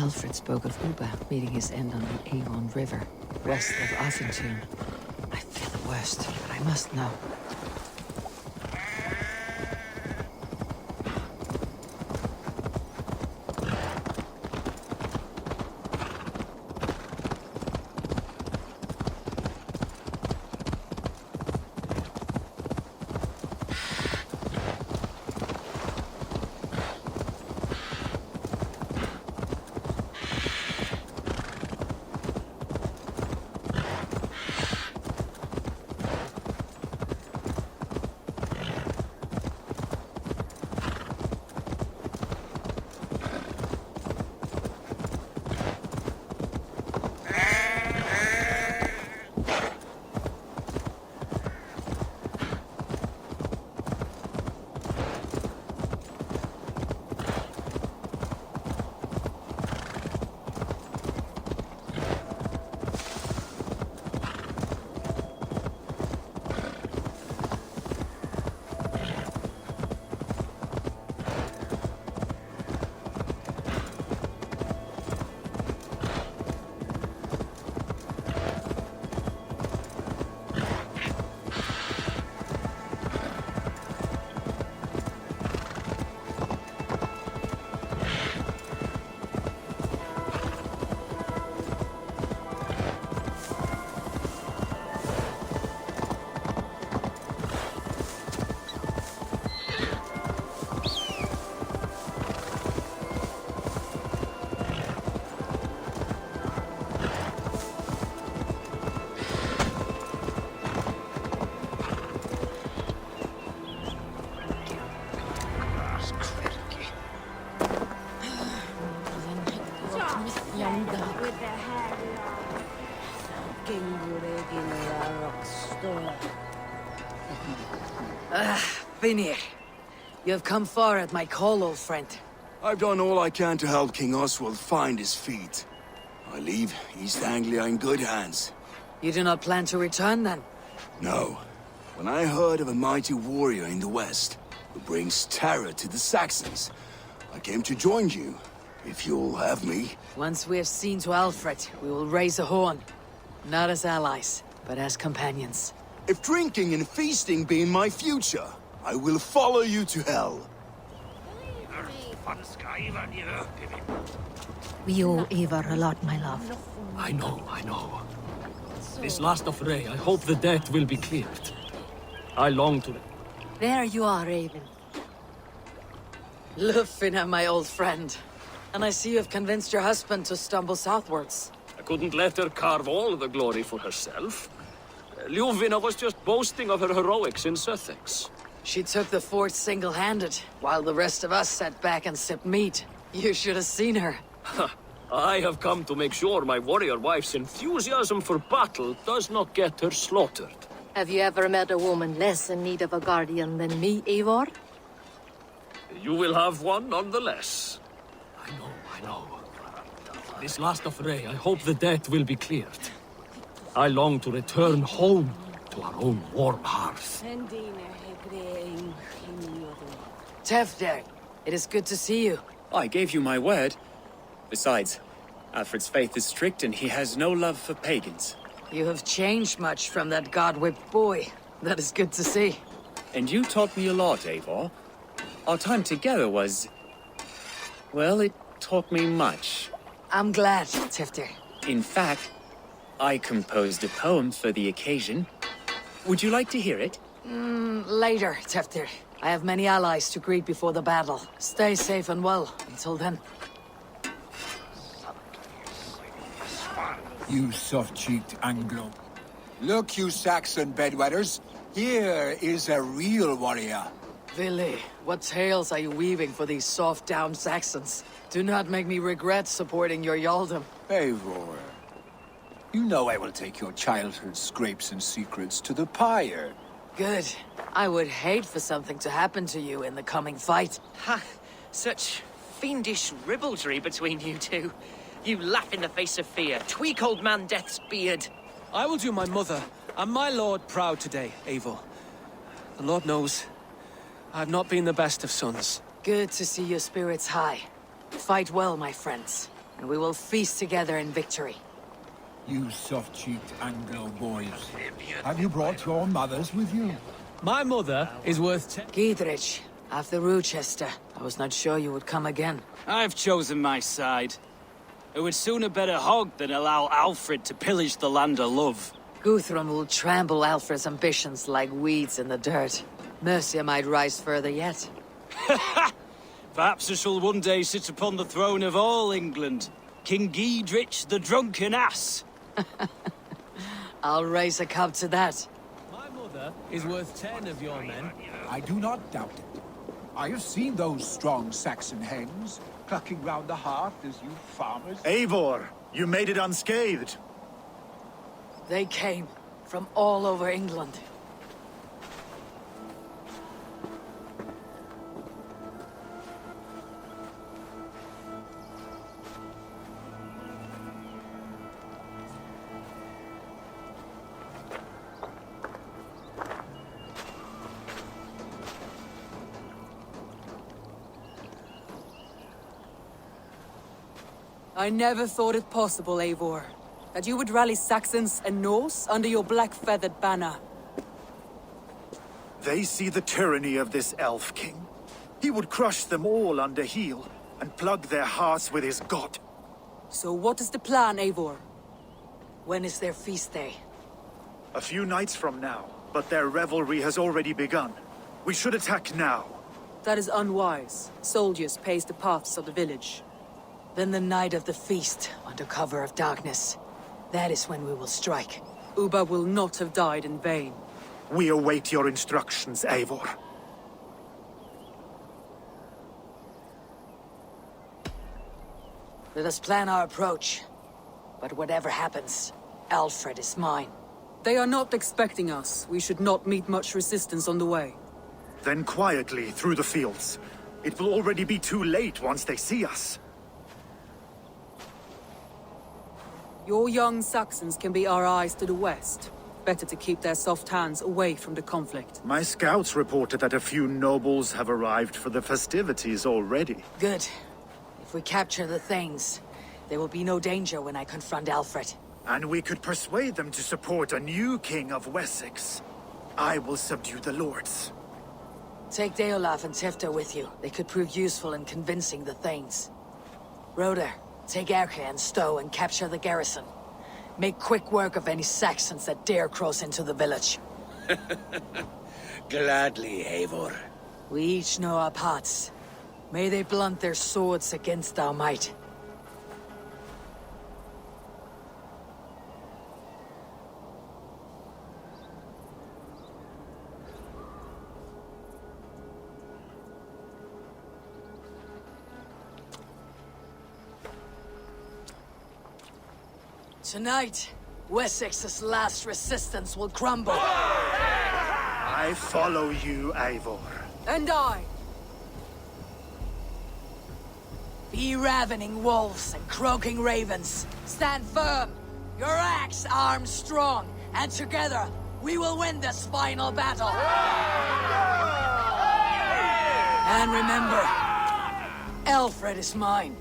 Alfred spoke of Uba meeting his end on the Avon River, west of Offentune. I feel the worst, but I must know. Vinir, you have come far at my call, old friend. I've done all I can to help King Oswald find his feet. I leave East Anglia in good hands. You do not plan to return, then? No. When I heard of a mighty warrior in the west, who brings terror to the Saxons, I came to join you, if you'll have me. Once we have seen to Alfred, we will raise a horn. Not as allies, but as companions. If drinking and feasting be in my future, I will follow you to hell. We owe Eivor a lot, my love. I know. This last affray, I hope the debt will be cleared. I long to... There you are, Raven. Lufina, my old friend. And I see you have convinced your husband to stumble southwards. I couldn't let her carve all the glory for herself. Ljuvina was just boasting of her heroics in Sussex. She took the fort single-handed, while the rest of us sat back and sipped meat. You should have seen her. I have come to make sure my warrior wife's enthusiasm for battle does not get her slaughtered. Have you ever met a woman less in need of a guardian than me, Eivor? You will have one nonetheless. I know. This last affray, I hope the debt will be cleared. I long to return home to our own warm hearth. Tefder, it is good to see you. I gave you my word. Besides, Alfred's faith is strict and he has no love for pagans. You have changed much from that god-whipped boy. That is good to see. And you taught me a lot, Eivor. Our time together was... well, it taught me much. I'm glad, Tefder. In fact, I composed a poem for the occasion. Would you like to hear it? Later, Tefder. I have many allies to greet before the battle. Stay safe and well until then. You soft-cheeked Anglo. Look, you Saxon bedwetters. Here is a real warrior. Vili, what tales are you weaving for these soft-down Saxons? Do not make me regret supporting your Yaldom. Eivor, you know I will take your childhood scrapes and secrets to the pyre. Good. I would hate for something to happen to you in the coming fight. Ha! Such fiendish ribaldry between you two. You laugh in the face of fear, tweak old man Death's beard. I will do my mother and my lord proud today, Eivor. The Lord knows, I have not been the best of sons. Good to see your spirits high. Fight well, my friends. and we will feast together in victory. You soft-cheeked Anglo boys. Have you brought your mothers with you? My mother is worth 10. Giedrich, of the Rochester. I was not sure you would come again. I've chosen my side. I would sooner bet a hog than allow Alfred to pillage the land of love. Guthrum will trample Alfred's ambitions like weeds in the dirt. Mercia might rise further yet. Perhaps I shall one day sit upon the throne of all England. King Giedrich the drunken ass. I'll raise a cup to that. My mother is worth 10 of your men. I do not doubt it. I have seen those strong Saxon hens clucking round the hearth as you farmers... Eivor, you made it unscathed. They came from all over England. I never thought it possible, Eivor, that you would rally Saxons and Norse under your black-feathered banner. They see the tyranny of this elf king. He would crush them all under heel and plug their hearts with his god. So what is the plan, Eivor? When is their feast day? A few nights from now, but their revelry has already begun. We should attack now. That is unwise. Soldiers pace the paths of the village. Then the night of the feast, under cover of darkness. That is when we will strike. Uba will not have died in vain. We await your instructions, Eivor. Let us plan our approach. But whatever happens, Alfred is mine. They are not expecting us. We should not meet much resistance on the way. Then quietly through the fields. It will already be too late once they see us. Your young Saxons can be our eyes to the west. Better to keep their soft hands away from the conflict. My scouts reported that a few nobles have arrived for the festivities already. Good. If we capture the things, there will be no danger when I confront Alfred. And we could persuade them to support a new king of Wessex. I will subdue the lords. Take Deolaf and Tifta with you. They could prove useful in convincing the Thanes. Roder, take Erke and Stowe and capture the garrison. Make quick work of any Saxons that dare cross into the village. Gladly, Eivor. We each know our parts. May they blunt their swords against our might. Tonight, Wessex's last resistance will crumble. I follow you, Eivor. And I! Be ravening wolves and croaking ravens. Stand firm. Your axe armed strong. And together, we will win this final battle. And remember, Alfred is mine.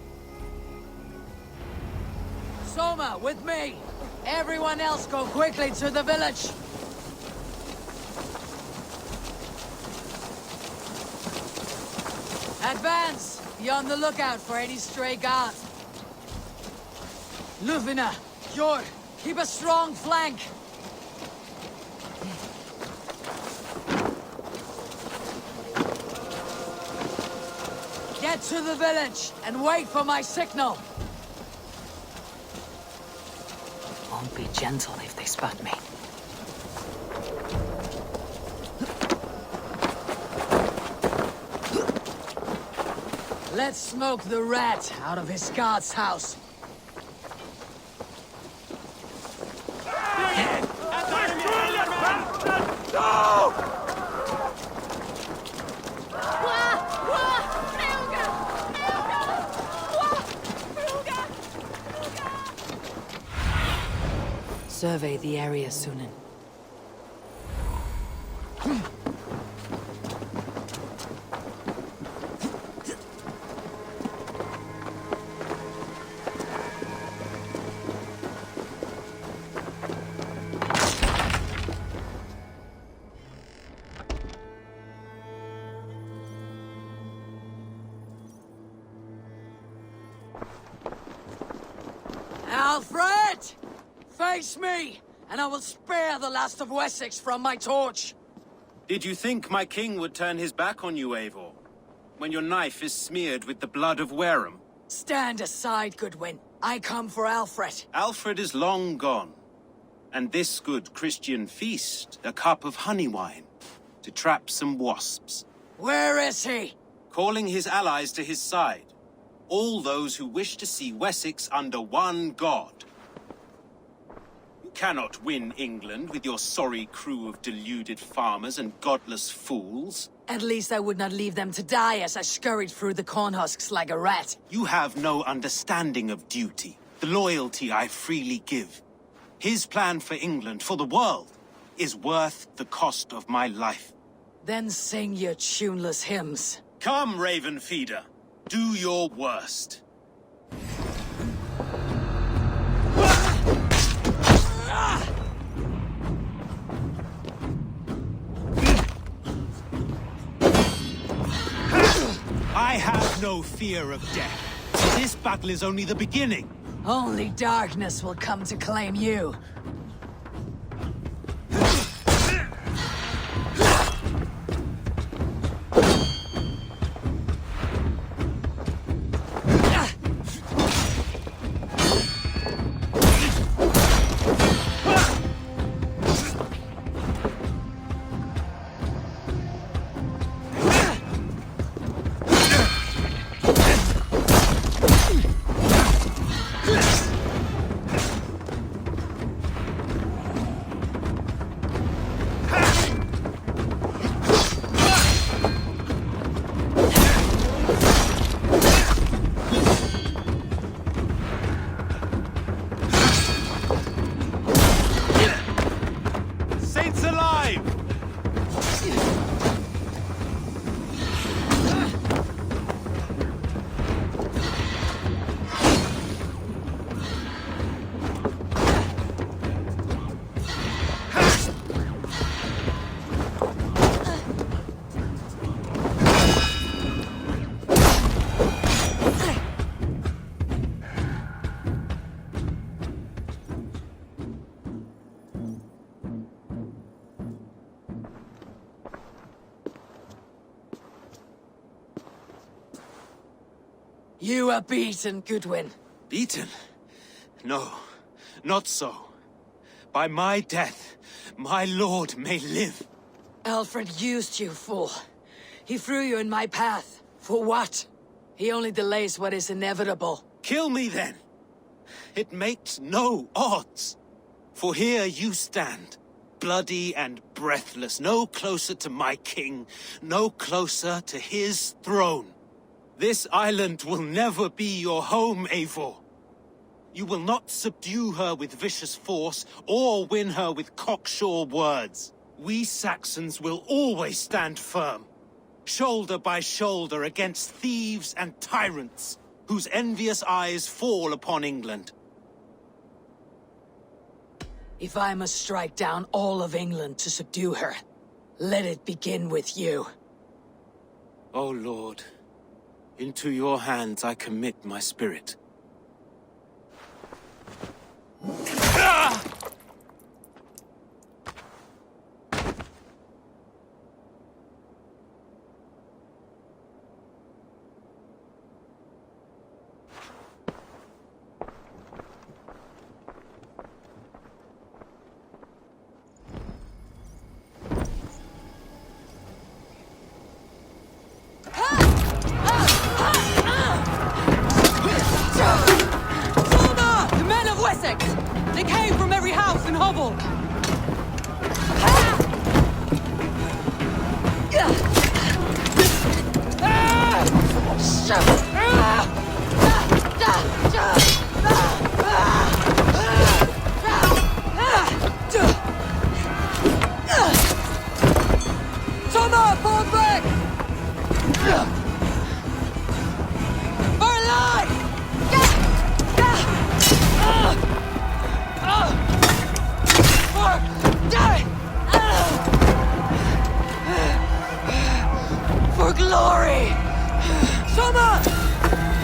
Soma, with me! Everyone else go quickly to the village! Advance! Be on the lookout for any stray guards. Lufina, Jord, keep a strong flank! Get to the village and wait for my signal! Won't be gentle if they spot me. Let's smoke the rat out of his guard's house. Survey the area, Sunan. Alfred! Face me, and I will spare the last of Wessex from my torch. Did you think my king would turn his back on you, Eivor? When your knife is smeared with the blood of Wareham? Stand aside, Goodwin. I come for Alfred. Alfred is long gone. And this good Christian feast, a cup of honey wine, to trap some wasps. Where is he? Calling his allies to his side. All those who wish to see Wessex under one god. You cannot win England with your sorry crew of deluded farmers and godless fools. At least I would not leave them to die as I scurried through the corn husks like a rat. You have no understanding of duty, the loyalty I freely give. His plan for England, for the world, is worth the cost of my life. Then sing your tuneless hymns. Come, Raven Feeder. Do your worst. I have no fear of death. This battle is only the beginning. Only darkness will come to claim you. You are beaten, Goodwin. Beaten? No, not so. By my death, my lord may live. Alfred used you, fool. He threw you in my path. For what? He only delays what is inevitable. Kill me then. It makes no odds. For here you stand, bloody and breathless, no closer to my king, no closer to his throne. This island will never be your home, Eivor. You will not subdue her with vicious force, or win her with cocksure words. We Saxons will always stand firm, shoulder by shoulder against thieves and tyrants, whose envious eyes fall upon England. If I must strike down all of England to subdue her, let it begin with you. O Lord, into your hands I commit my spirit. They came from every house and hovel! Toma, fall back! For life! For glory! Soma!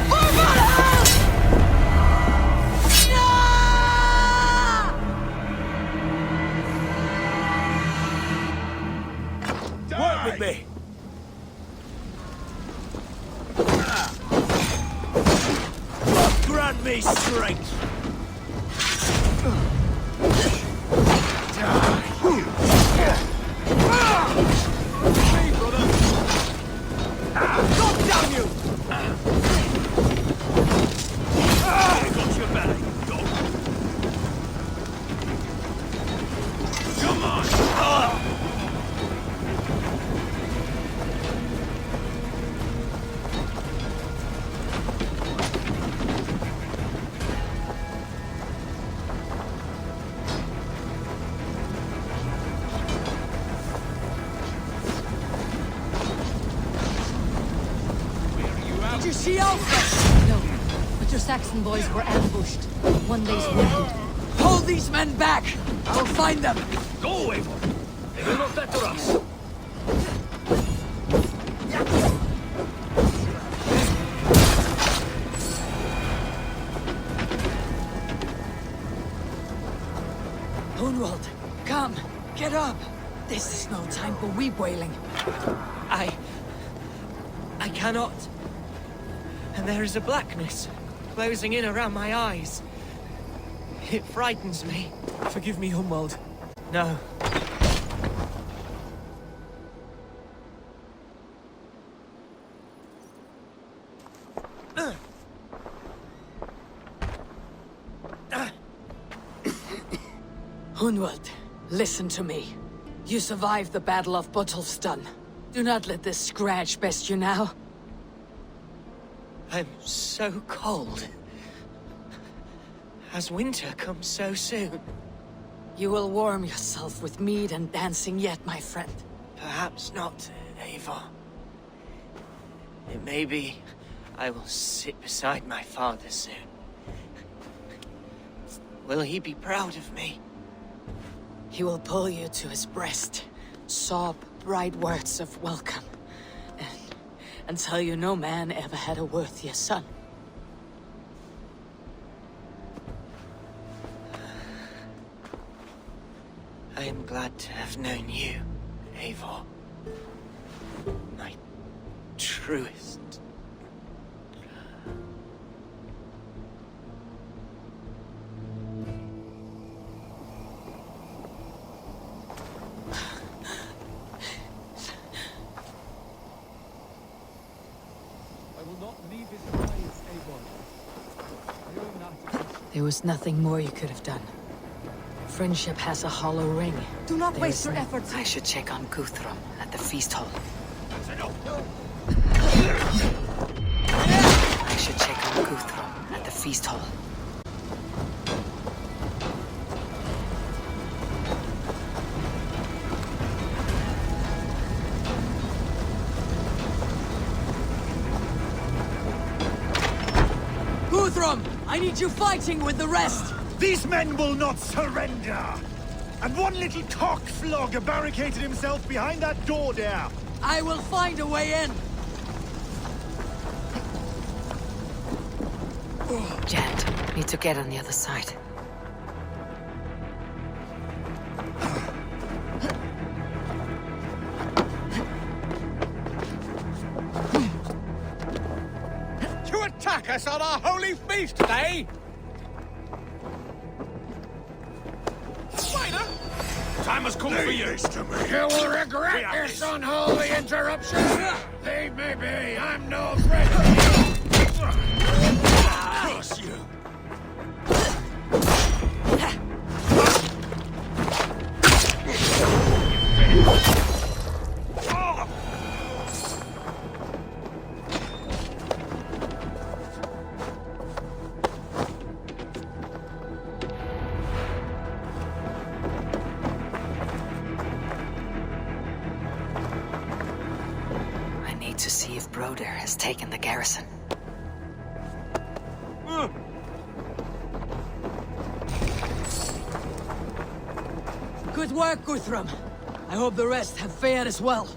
For Valhalla! No! with me. Grant me strength. Drop down, you! I got your back, you dog. Come on! Did you see Alfred? No, but your Saxon boys were ambushed. One day's wounded. Hold these men back! I will find them! Go, Eivor! They will not better us! Hunwald, come! Get up! This is no time for weep wailing. I cannot. And there is a blackness closing in around my eyes. It frightens me. Forgive me, Humwald. No. Hunwald, listen to me. You survived the Battle of Botolfston. Do not let this scratch best you now. I'm so cold. Has winter come so soon? You will warm yourself with mead and dancing yet, my friend. Perhaps not, Eivor. It may be I will sit beside my father soon. Will he be proud of me? He will pull you to his breast, sob bright words of welcome, and tell you no man ever had a worthier son. I am glad to have known you, Eivor. My truest. I will not leave his eyes, Eivor. You're not. There was nothing more you could have done. Friendship has a hollow ring. Do not There waste is your no- efforts. I should check on Guthrum at the feast hall. I should check on Guthrum at the feast hall. Guthrum! I need you fighting with the rest! These men will not surrender! And one little cock flogger barricaded himself behind that door there! I will find a way in! Jant, need to get on the other side. To attack us on our holy feast day? Time has come for you. You will regret this unholy interruption. Leave me be. I'm no friend of you. Curse you. I need to see if Broder has taken the garrison. Good work, Guthrum. I hope the rest have fared as well.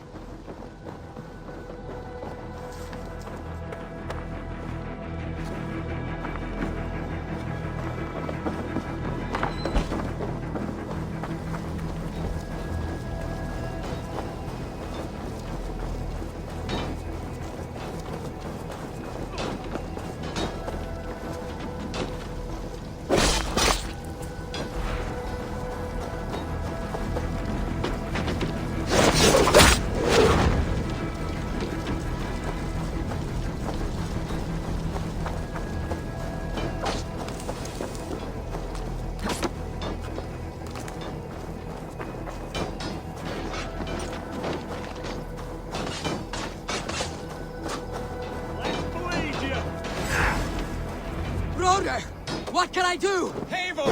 can I do? Eivor!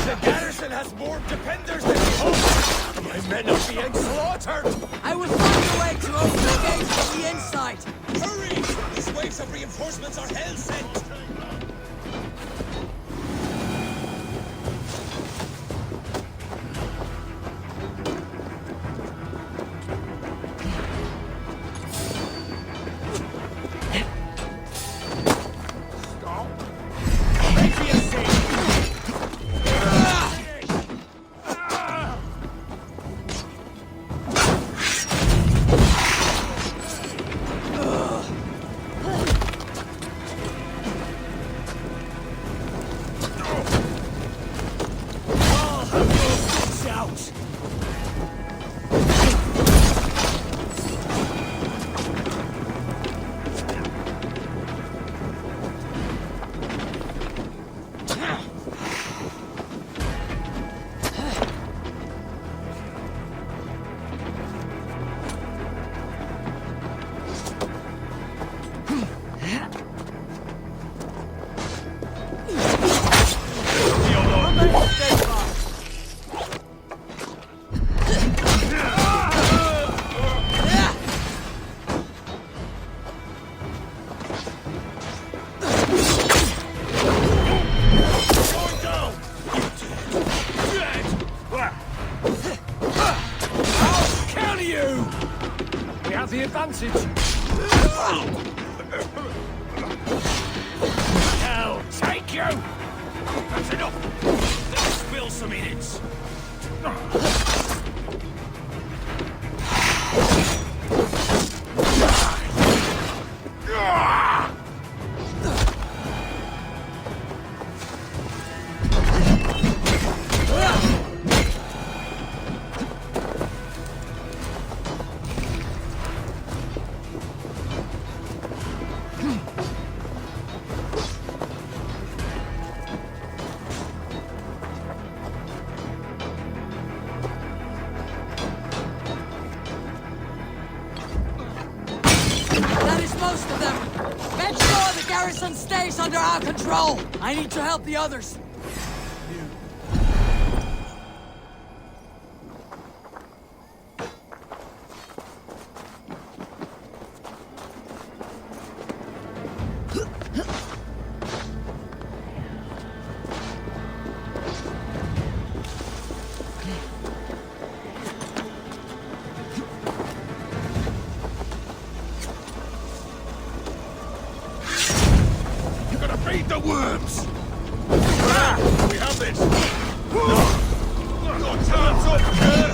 The garrison has more defenders than we hoped! My men are being slaughtered! I will find a way to open the gates from the inside. Hurry! These waves of reinforcements are hell-sent! The advantage. Hell, take you! That's enough! Let's spill some minutes. Most of them. Make sure the garrison stays under our control. I need to help the others. Feed the worms! Ah, we have this! Got turns up here!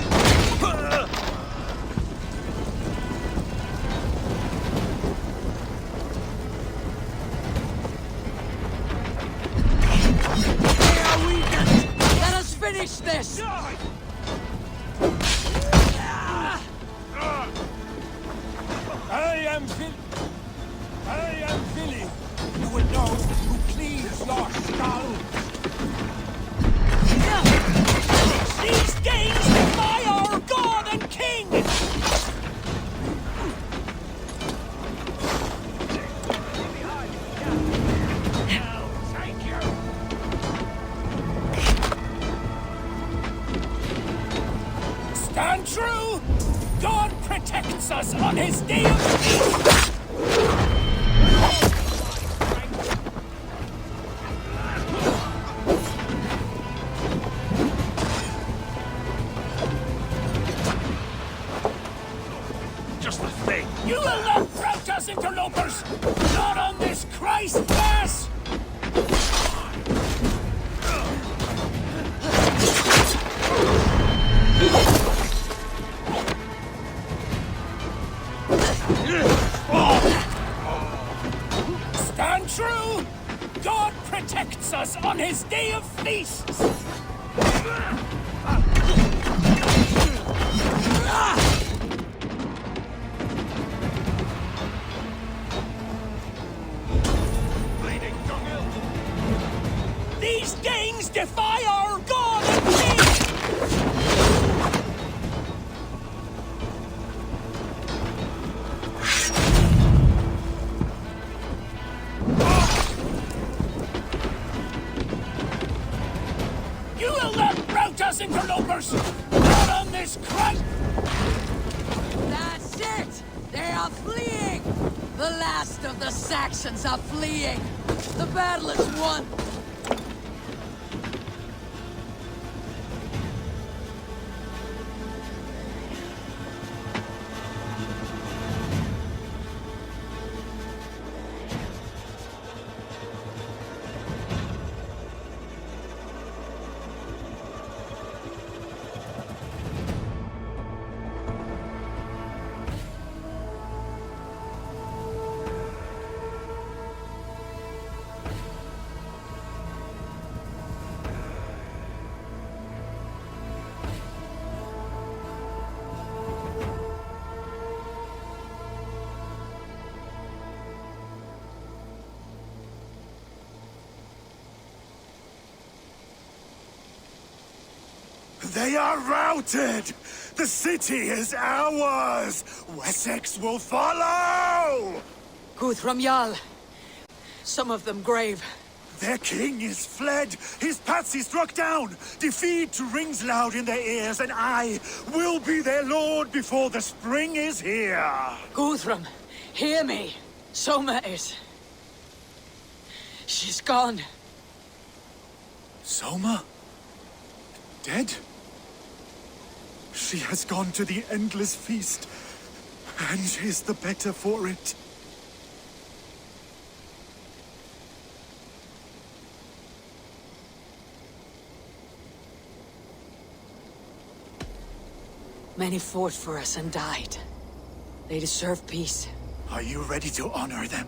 They are weakened! Let us finish this! I am Billy. You will know who cleans your skull. These days defy our god and king! Stand true! God protects us on his day of peace! Just the thing. You will not rout us, interlopers! Not on this Christ Mass! Stand true! God protects us on his day of feasts! These Danes defy our god and king! archers! Not on this crate! That's it! They are fleeing! The last of the Saxons are fleeing! The battle is won! They are routed! The city is ours! Wessex will follow! Guthrum Jarl. Some of them grave. Their king is fled! His patsy struck down! Defeat rings loud in their ears, and I will be their lord before the spring is here! Guthrum, hear me. Soma is... She's gone. Soma? Dead? She has gone to the endless feast, and is the better for it. Many fought for us and died. They deserve peace. Are you ready to honor them?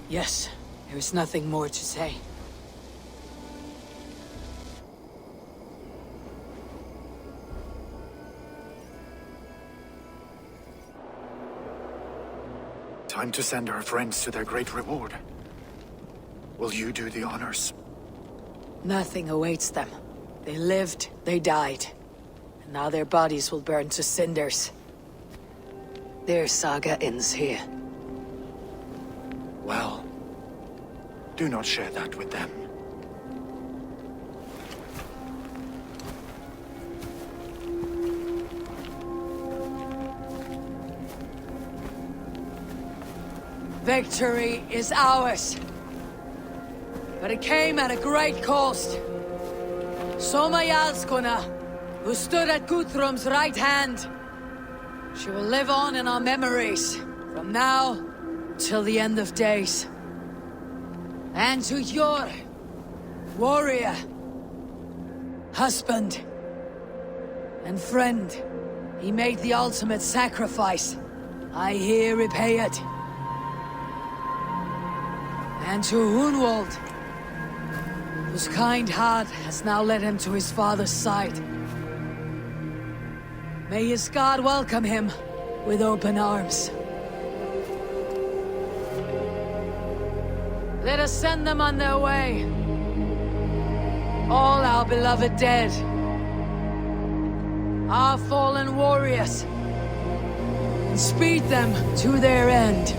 Yes, there is nothing more to say. Time to send our friends to their great reward. Will you do the honors? Nothing awaits them. They lived, they died. And now their bodies will burn to cinders. Their saga ends here. Well, do not share that with them. Victory is ours. But it came at a great cost. Soma Jarlskona, who stood at Guthrum's right hand. She will live on in our memories, from now till the end of days. And to your warrior, husband, and friend, he made the ultimate sacrifice. I here repay it. And to Hunwald, whose kind heart has now led him to his father's side. May his God welcome him with open arms. Let us send them on their way. All our beloved dead. Our fallen warriors. And speed them to their end.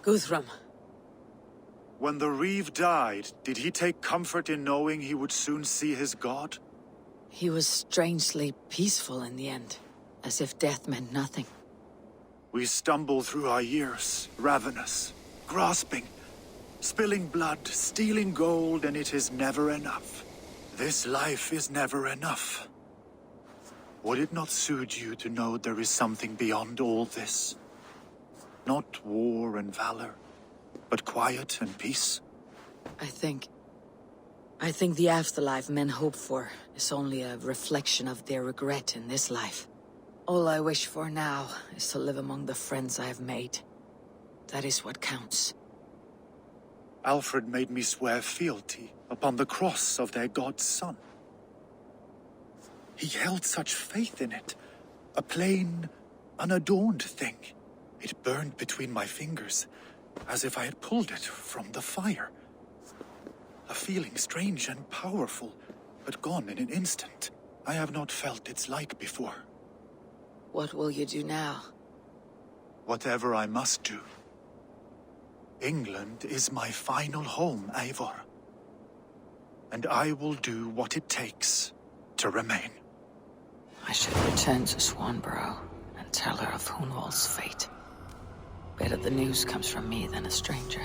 Guthrum. When the Reeve died, did he take comfort in knowing he would soon see his god? He was strangely peaceful in the end, as if death meant nothing. We stumble through our years, ravenous, grasping, spilling blood, stealing gold, and it is never enough. This life is never enough. Would it not suit you to know there is something beyond all this? Not war and valor, but quiet and peace? I think the afterlife men hope for is only a reflection of their regret in this life. All I wish for now is to live among the friends I have made. That is what counts. Alfred made me swear fealty upon the cross of their god's son. He held such faith in it, a plain, unadorned thing. It burned between my fingers, as if I had pulled it from the fire. A feeling strange and powerful, but gone in an instant. I have not felt its like before. What will you do now? Whatever I must do. England is my final home, Eivor. And I will do what it takes to remain. I should return to Swanborough and tell her of Hunwald's fate. Better the news comes from me than a stranger.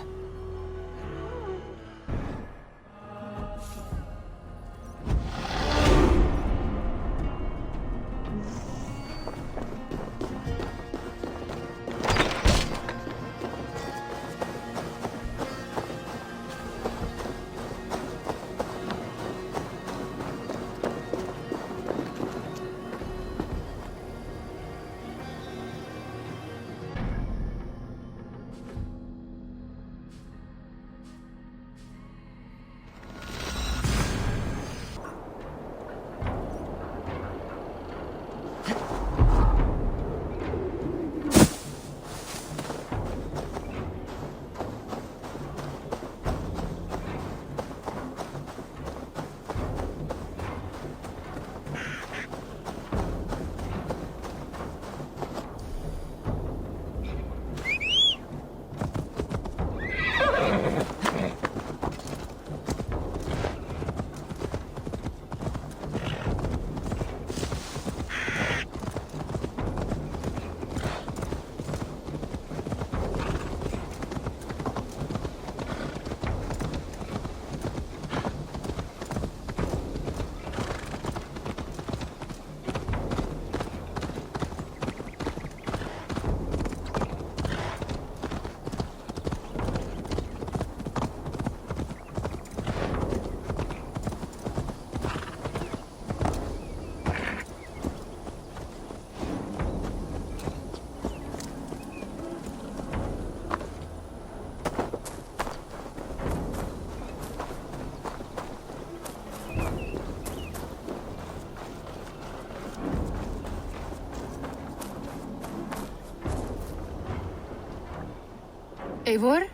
Eivor?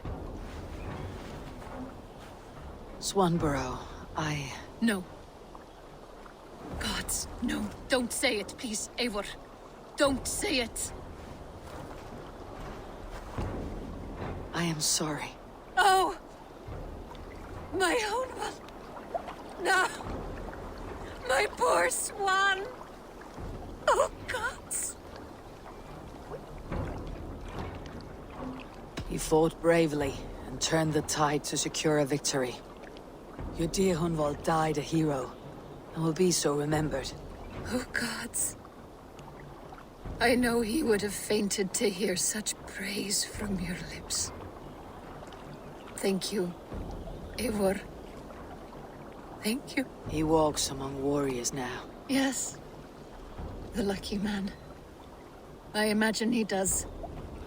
Swanborough, No. Gods, no. Don't say it, please, Eivor. Don't say it. I am sorry. Oh! My own one. No! My poor swan! Oh, gods! You fought bravely and turned the tide to secure a victory. Your dear Hunwald died a hero, and will be so remembered. Oh, gods. I know he would have fainted to hear such praise from your lips. Thank you, Eivor. Thank you. He walks among warriors now. Yes. The lucky man. I imagine he does.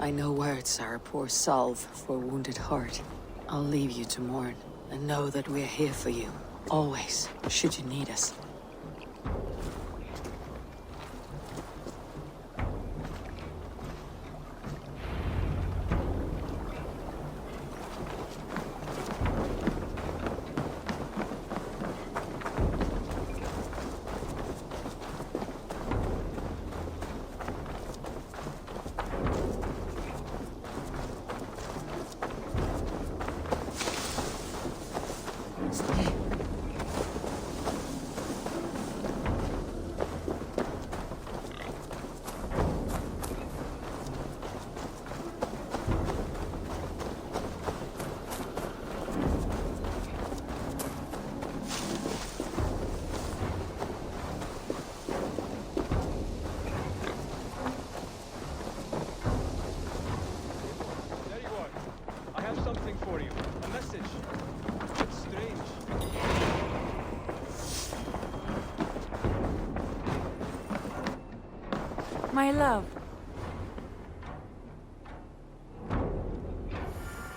I know words are a poor salve for a wounded heart. I'll leave you to mourn, and know that we're here for you, always, should you need us. my love.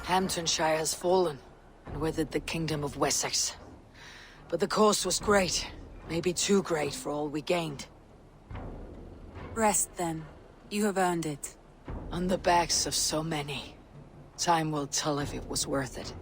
Hamptonshire has fallen, and with it the Kingdom of Wessex. But the cost was great. Maybe too great for all we gained. Rest then. You have earned it. On the backs of so many. Time will tell if it was worth it.